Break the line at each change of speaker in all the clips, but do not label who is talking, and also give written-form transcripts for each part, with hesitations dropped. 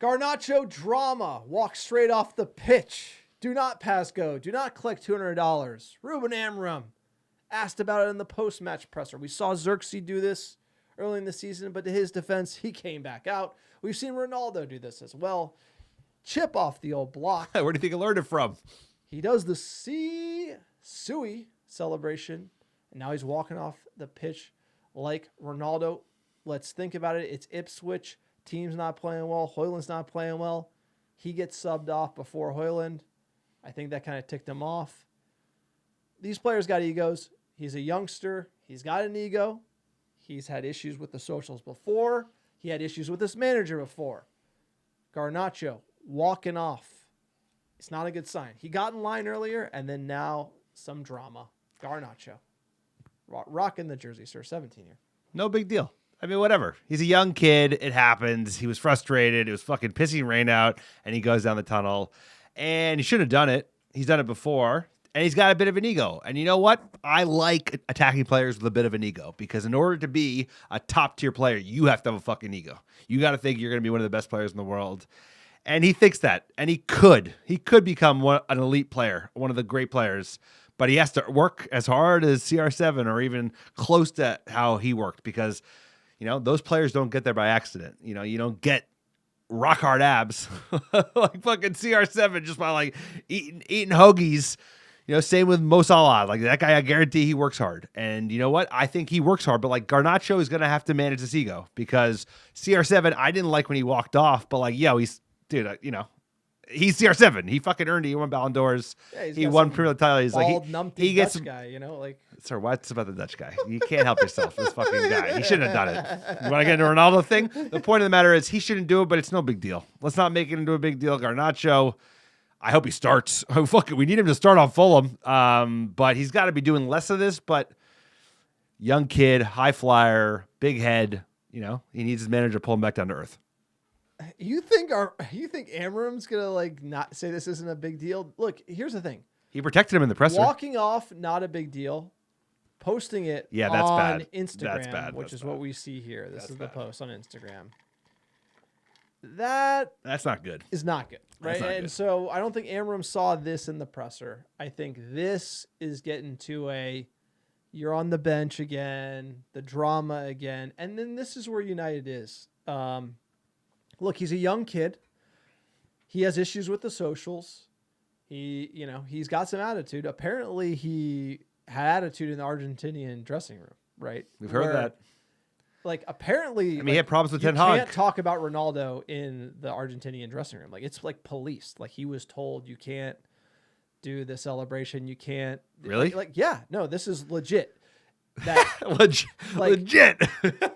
Garnacho drama. Walk straight off the pitch. Do not pass go. Do not collect $200. Ruben Amorim asked about it in the post-match presser. We saw Xerxes do this early in the season, but to his defense, he came back out. We've seen Ronaldo do this as well. Chip off the old block.
Where do you think he learned it from?
He does the Sui celebration, and now he's walking off the pitch like Ronaldo. Let's think about it. It's Ipswich. Team's not playing well. Højlund's not playing well. He gets subbed off before Højlund. I think that kind of ticked him off. These players got egos. He's a youngster. He's got an ego. He's had issues with the socials before. He had issues with this manager before. Garnacho walking off. It's not a good sign. He got in line earlier, and then now some drama. Garnacho. Rocking the jersey, sir. 17 here.
No big deal. I mean, whatever. He's a young kid. It happens. He was frustrated. It was fucking pissing rain out, and he goes down the tunnel. And he shouldn't have done it. He's done it before, and he's got a bit of an ego. And you know what? I like attacking players with a bit of an ego, because in order to be a top-tier player, you have to have a fucking ego. You got to think you're going to be one of the best players in the world. And he thinks that, and he could become an elite player, one of the great players, but he has to work as hard as CR7 or even close to how he worked, because, you know, those players don't get there by accident. You know, you don't get rock hard abs like fucking CR7 just by like eating hoagies. You know, same with Mo Salah. Like, that guy, I guarantee he works hard. And you know what? I think he works hard, but like Garnacho is going to have to manage this ego, because CR7, I didn't like when he walked off, but like, yo, he's CR7. He fucking earned it. He won Ballon d'Ors. Yeah, he won Premier League title. He's
bald,
like, he gets
Dutch guy, you know, like.
Sir, what's about the Dutch guy? You can't help yourself. This fucking guy. He shouldn't have done it. You want to get into a Ronaldo thing? The point of the matter is he shouldn't do it, but it's no big deal. Let's not make it into a big deal. Garnacho, I hope he starts. Oh, fuck it. We need him to start on Fulham. But he's got to be doing less of this. But young kid, high flyer, big head. You know, he needs his manager to pull him back down to earth.
You think Amorim's gonna like not say this isn't a big deal? Look, here's the thing.
He protected him in the presser.
Walking off, not a big deal. Posting it
that's
on
bad.
Instagram,
That's bad.
which
That's
is
bad.
what we see here. This
That's
is the
bad.
post on Instagram. That's
not good.
Is not good, right?
That's not
And
good.
so I don't think Amorim saw this in the presser. I think this is getting to you're on the bench again, the drama again, and then this is where United is. Look, he's a young kid. He has issues with the socials. He's got some attitude. Apparently, he had attitude in the Argentinian dressing room, right?
We've heard that.
Like, apparently,
he had problems with Ten Hag.
You can't talk about Ronaldo in the Argentinian dressing room. Like, it's like policed. Like, he was told you can't do the celebration. You can't.
Really?
Yeah. No, this is legit. That
legit.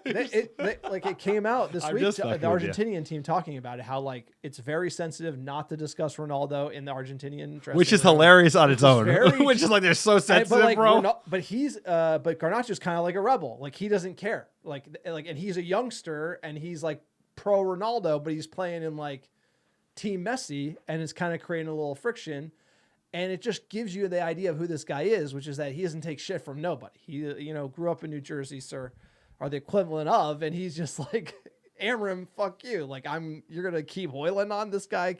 It came out this week. The Argentinian team talking about it, how like it's very sensitive not to discuss Ronaldo in the Argentinian dressing
which is
room,
hilarious on its own. Which is like they're so sensitive, bro.
But Garnacho's kind of like a rebel. Like he doesn't care. And he's a youngster and he's like pro Ronaldo, but he's playing in like Team Messi, and it's kind of creating a little friction. And it just gives you the idea of who this guy is, which is that he doesn't take shit from nobody. He, grew up in New Jersey, sir, or the equivalent of, and he's just like, Amorim, fuck you. Like, you're going to keep Højlund on this guy.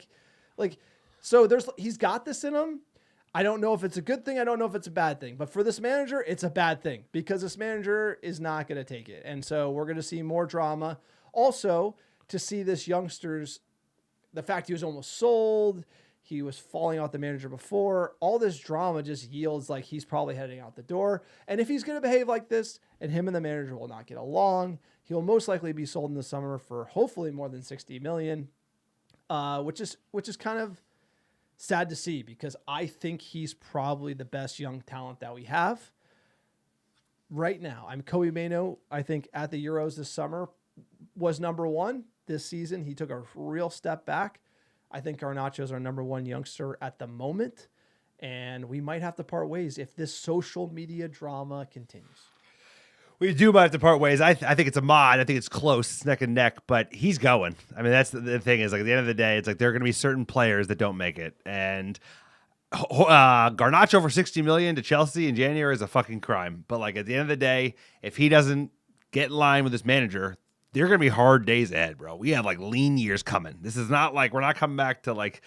Like, so he's got this in him. I don't know if it's a good thing. I don't know if it's a bad thing, but for this manager, it's a bad thing because this manager is not going to take it. And so we're going to see more drama. Also, to see this the fact he was almost sold, he was falling out the manager before. All this drama just yields like he's probably heading out the door. And if he's going to behave like this and him and the manager will not get along, he'll most likely be sold in the summer for hopefully more than $60 million, which is kind of sad to see because I think he's probably the best young talent that we have right now. Kobe Mainoo, I think at the Euros this summer was number one. This season, he took a real step back. I think Garnacho's our number one youngster at the moment, and we might have to part ways if this social media drama continues.
We do might have to part ways. I think it's a mod. I think it's close. It's neck and neck, but he's going. I mean, that's the thing is, like, at the end of the day, it's like there are going to be certain players that don't make it. And Garnacho for $60 million to Chelsea in January is a fucking crime. But, like, at the end of the day, if he doesn't get in line with his manager, they're going to be hard days ahead, bro. We have like lean years coming. This is not like we're not coming back to like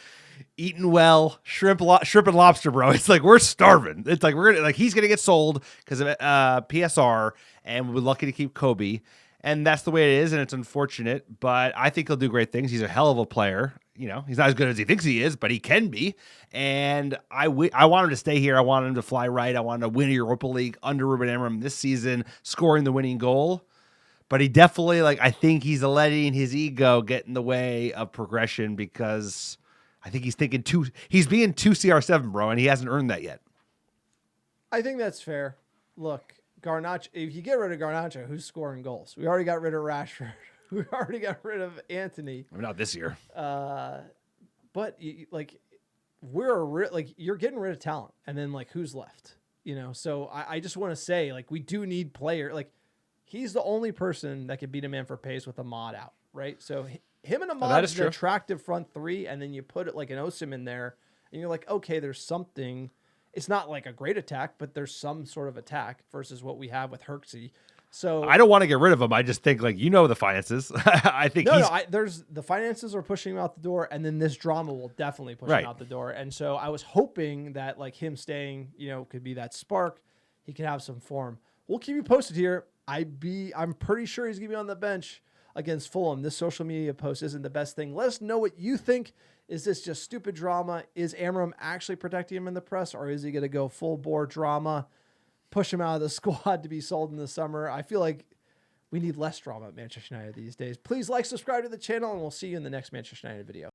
eating well, shrimp and lobster, bro. It's like we're starving. It's like he's going to get sold because of PSR, and we're lucky to keep Kobe. And that's the way it is, and it's unfortunate, but I think he'll do great things. He's a hell of a player. You know, he's not as good as he thinks he is, but he can be. And I want him to stay here. I want him to fly right. I want him to win a Europa League under Ruben Amorim this season, scoring the winning goal. But he definitely, I think he's letting his ego get in the way of progression because I think he's being too CR7, bro, and he hasn't earned that yet.
I think that's fair. Look, Garnacho, if you get rid of Garnacho, who's scoring goals? We already got rid of Rashford. We already got rid of Anthony.
I mean, not this year.
But you're getting rid of talent, and then who's left? You know, so I just want to say we do need player. He's the only person that can beat a man for pace with Ahmad out, right? So him and Ahmad is an attractive front three, and then you put it like an Osim in there, and you're like, okay, there's something. It's not like a great attack, but there's some sort of attack versus what we have with Herxey. So
I don't want to get rid of him. I just think the finances. I think
there's the finances are pushing him out the door, and then this drama will definitely push him out the door. And so I was hoping that him staying, could be that spark. He could have some form. We'll keep you posted here. I'm pretty sure he's gonna be on the bench against Fulham. This social media post isn't the best thing. Let us know what you think. Is this just stupid drama? Is Amorim actually protecting him in the press, or is he going to go full bore drama, push him out of the squad to be sold in the summer? I feel like we need less drama at Manchester United these days. Please subscribe to the channel, and we'll see you in the next Manchester United video.